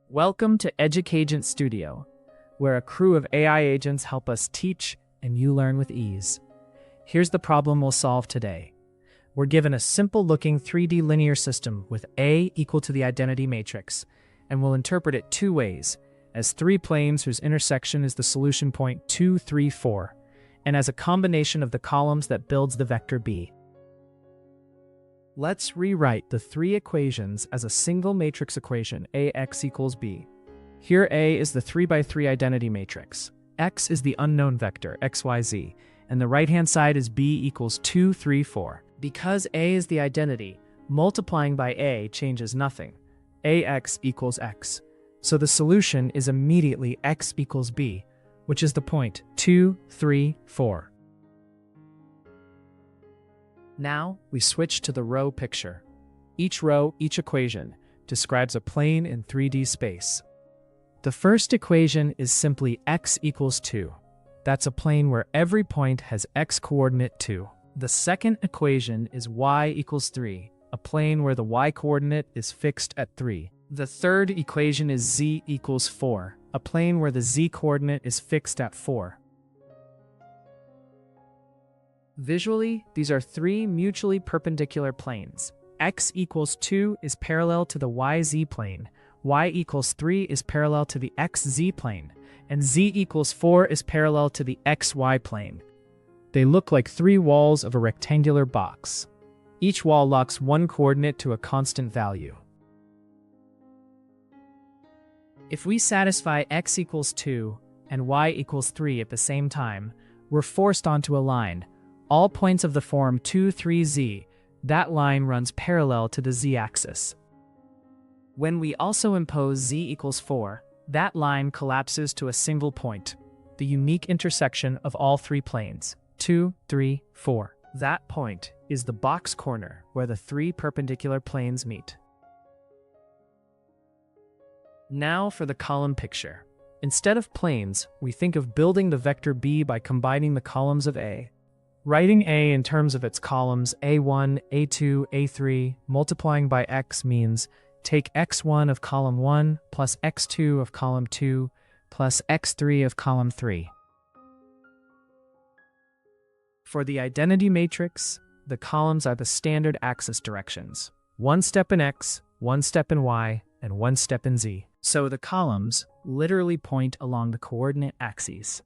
Welcome to EducAgent Studio, where a crew of AI agents help us teach and you learn with ease. Here's the problem we'll solve today. We're given a simple-looking 3D linear system with A equal to the identity matrix, and we'll interpret it two ways, as three planes whose intersection is the solution point 2, 3, 4, and as a combination of the columns that builds the vector B. Let's rewrite the three equations as a single matrix equation, AX equals B. Here A is the 3x3 identity matrix, X is the unknown vector, XYZ, and the right-hand side is B equals 2, 3, 4. Because A is the identity, multiplying by A changes nothing. AX equals X. So the solution is immediately X equals B, which is the point 2, 3, 4. Now, we switch to the row picture. Each row, each equation, describes a plane in 3D space. The first equation is simply x equals 2. That's a plane where every point has x-coordinate 2. The second equation is y equals 3, a plane where the y-coordinate is fixed at 3. The third equation is z equals 4, a plane where the z-coordinate is fixed at 4. Visually, these are three mutually perpendicular planes. X equals 2 is parallel to the YZ plane, Y equals 3 is parallel to the XZ plane, and Z equals 4 is parallel to the XY plane. They look like three walls of a rectangular box. Each wall locks one coordinate to a constant value. If we satisfy X equals 2 and Y equals 3 at the same time, we're forced onto a line. All points of the form 2, 3, z, that line runs parallel to the z-axis. When we also impose z equals 4, that line collapses to a single point, the unique intersection of all three planes, 2, 3, 4. That point is the box corner where the three perpendicular planes meet. Now for the column picture. Instead of planes, we think of building the vector B by combining the columns of A. Writing A in terms of its columns A1, A2, A3, multiplying by X means take X1 of column 1 plus X2 of column 2 plus X3 of column 3. For the identity matrix, the columns are the standard axis directions. One step in X, one step in Y, and one step in Z. So the columns literally point along the coordinate axes.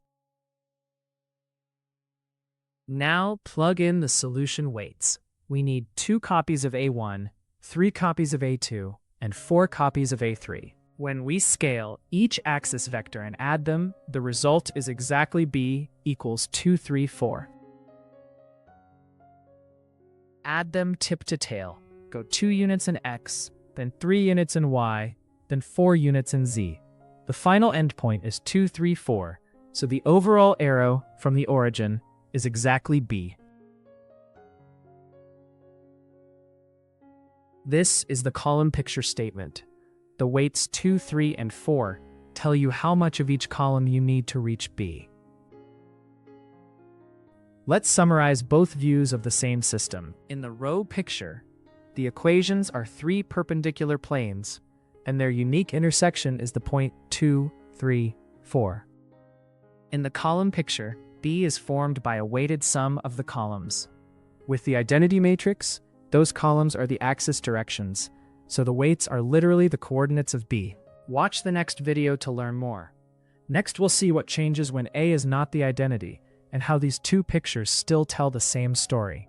Now plug in the solution weights. We need 2 copies of A1, 3 copies of A2, and 4 copies of A3. When we scale each axis vector and add them, the result is exactly B equals 2, 3, 4. Add them tip to tail. Go 2 units in X, then 3 units in Y, then 4 units in Z. The final endpoint is 2, 3, 4, so the overall arrow from the origin is exactly B. This is the column picture statement. The weights 2, 3, and 4 tell you how much of each column you need to reach B. Let's summarize both views of the same system. In the row picture, the equations are three perpendicular planes, and their unique intersection is the point 2, 3, 4. In the column picture, B is formed by a weighted sum of the columns. With the identity matrix, those columns are the axis directions, so the weights are literally the coordinates of B. Watch the next video to learn more. Next we'll see what changes when A is not the identity, and how these two pictures still tell the same story.